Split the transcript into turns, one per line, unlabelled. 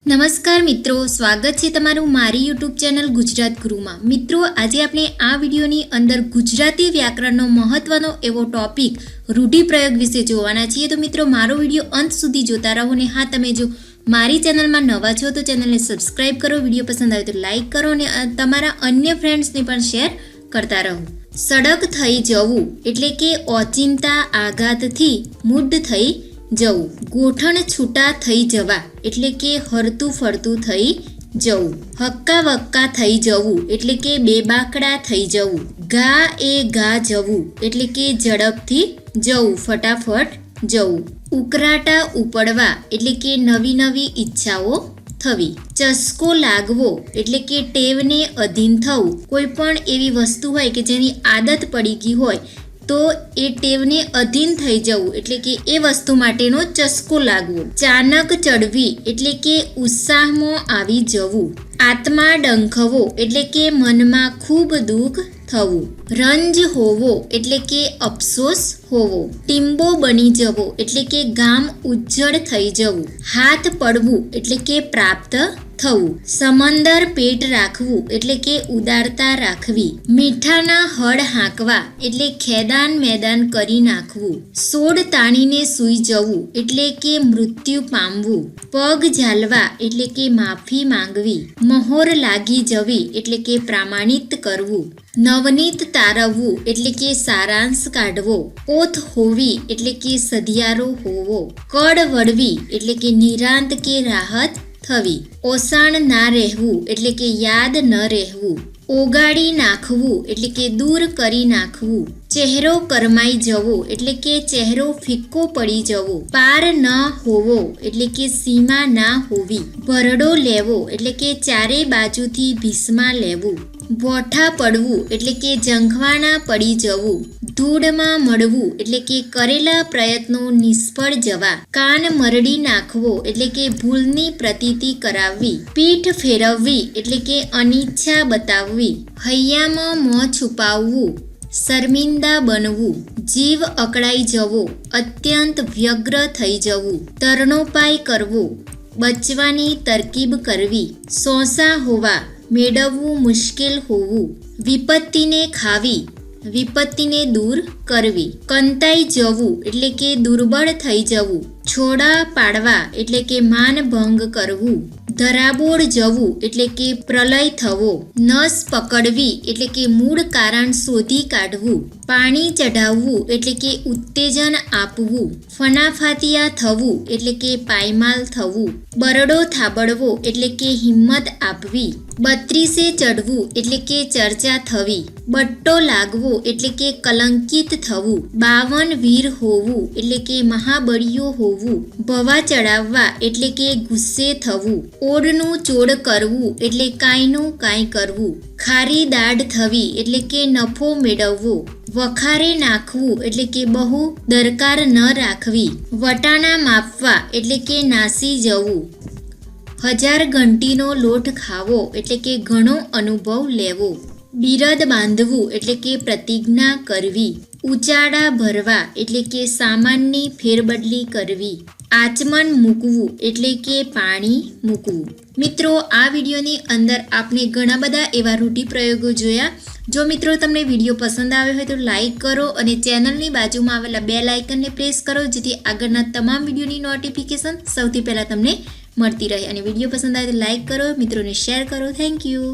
નમસ્કાર મિત્રો, સ્વાગત છે તમારું મારી યુટ્યુબ ચેનલ ગુજરાત ગુરુમાં। મિત્રો, આજે આપણે આ વિડીયોની અંદર ગુજરાતી વ્યાકરણનો મહત્વનો એવો ટોપિક રૂઢિપ્રયોગ વિશે જોવાના છીએ। તો મિત્રો, મારો વિડીયો અંત સુધી જોતા રહો ને હા, તમે જો મારી ચેનલમાં નવા છો તો ચેનલને સબસ્ક્રાઈબ કરો, વિડીયો પસંદ આવે તો લાઈક કરો અને તમારા અન્ય ફ્રેન્ડ્સને પણ શેર કરતા રહો। સડક થઈ જવું એટલે કે ઓચિંતા આઘાતથી મુદ્દ થઈ જવું। ગોઠણ છૂટા થઈ જવા એટલે કે હરતું ફરતું થઈ જવું। હક્કા વક્કા થઈ જવું એટલે કે બેબાકડા થઈ જવું। ઘા એ ઘા જવું એટલે કે ઝડપથી જવું, ફટાફટ જવું। ઉકરાટા ઉપડવા એટલે કે નવી નવી ઈચ્છાઓ થવી। ચસ્કો લાગવો એટલે કે ટેવને અધીન થવું। કોઈ પણ એવી વસ્તુ હોય કે જેની આદત પડી ગઈ હોય તો એ ટેવને અધીન થઈ જવું એટલે કે એ વસ્તુ માટેનો ચસ્કો લાગવો। ચાનક ચડવી એટલે કે ઉત્સાહમાં આવી જવું। આત્મા ડંખવો એટલે કે મનમાં ખૂબ દુઃખ થવું। રંજ હોવો એટલે કે અફસોસ હોવો। ટીમ્બો બની જવો એટલે કે ગામ ઉજ્જળ થઈ જવું। હાથ પડવું એટલે કે પ્રાપ્ત થવું। સમંદર પેટ રાખવું એટલે કે ઉદારતા રાખવી। મીઠાના હળ હાંકવા એટલે ખેદાન મેદાન કરી નાખવું। સોડ તાણીને સૂઈ જવું એટલે કે મૃત્યુ પામવું। પગ ઝાલવા એટલે કે માફી માંગવી। મહોર લાગી જવી એટલે કે પ્રામાણિત કરવું। નવનીત તારવવું એટલે કે સારાંશ કાઢવો। ઓથ હોવી એટલે કે સધિયારો હોવો। કડ વળવી એટલે કે નિરાંત કે રાહત થવી। ઓસાણ ના રહેવું એટલે કે યાદ ન રહેવું। ઓગાળી નાખવું એટલે કે દૂર કરી નાખવું। ચહેરો કરમાઈ જવો એટલે કે ચહેરો ફિક્કો પડી જવો। પાર ન હોવો એટલે કે સીમા ના હોવી। ભરડો લેવો એટલે કે ચારે બાજુથી ભીસમાં લેવું। બોઠા પડવું એટલે કે ઝંખવાના પડી જવું। ધૂળમાં મળવું એટલે કે કરેલા પ્રયત્નો નિષ્ફળ જવા। કાન મરડી નાખવો એટલે કે ભૂલની પ્રતીતિ કરાવવી। પીઠ ફેરવવી એટલે કે અનિચ્છા બતાવવી। હૈયામાં મોં છુપાવવું, શર્મિંદા બનવું। જીવ અકળાઈ જવો, અત્યંત વ્યગ્ર થઈ જવું। તરણોપાય કરવો, બચવાની તરકીબ કરવી। સોંસા હોવા, મેળવવું મુશ્કેલ હોવું। વિપત્તિને ખાવી, વિપત્તિને દૂર કરવી। કંતાઈ જવું એટલે કે દુર્બળ થઈ જવું। છોડા પાડવા એટલે કે માનભંગ કરવું। ધરાબોળ જવું એટલે કે પ્રલય થવો। નસ પકડવી એટલે કે મૂળ કારણ શોધી કાઢવું। પાણી ચઢાવવું એટલે કે ઉત્તેજન આપવું। ફનાફાતિયા થવું એટલે કે પાયમાલ થવું। બરડો થાબડવો એટલે કે હિંમત આપવી। 32 ચડવું એટલે કે ચર્ચા થવી। બટ્ટો લાગવો એટલે કે કલંકિત થવું। 52 વીર હોવું એટલે કે મહાબળીઓ હોવું। ભવા ચડાવવા એટલે કે ગુસ્સે થવું। ઓડનું ચોડ કરવું એટલે કાંઈનું કાંઈ કરવું। ખારી દાઢ થવી એટલે કે નફો મેળવવો। વખારે નાખવું એટલે કે બહુ દરકાર ન રાખવી। વટાણા માપવા એટલે કે નાસી જવું। 1000 ઘંટીનો લોટ ખાવો એટલે કે ઘણો અનુભવ લેવો। બિરદ બાંધવું એટલે કે પ્રતિજ્ઞા કરવી। ઉચાડા ભરવા એટલે કે સામાનની ફેરબદલી કરવી। આચમન મૂકવું એટલે કે પાણી મૂકવું। મિત્રો, આ વિડીયોની અંદર આપણે ઘણા બધા એવા રૂઢિપ્રયોગો જોયા। જો મિત્રો તમને વિડીયો પસંદ આવ્યો હોય તો લાઈક કરો અને ચેનલની બાજુમાં આવેલા બેલ આઇકનને પ્રેસ કરો, જેથી આગળના તમામ વિડીયોની નોટિફિકેશન સૌથી પહેલાં તમને મળતી રહે। અને વિડીયો પસંદ આવે તો લાઈક કરો, મિત્રોને શેર કરો। Thank you.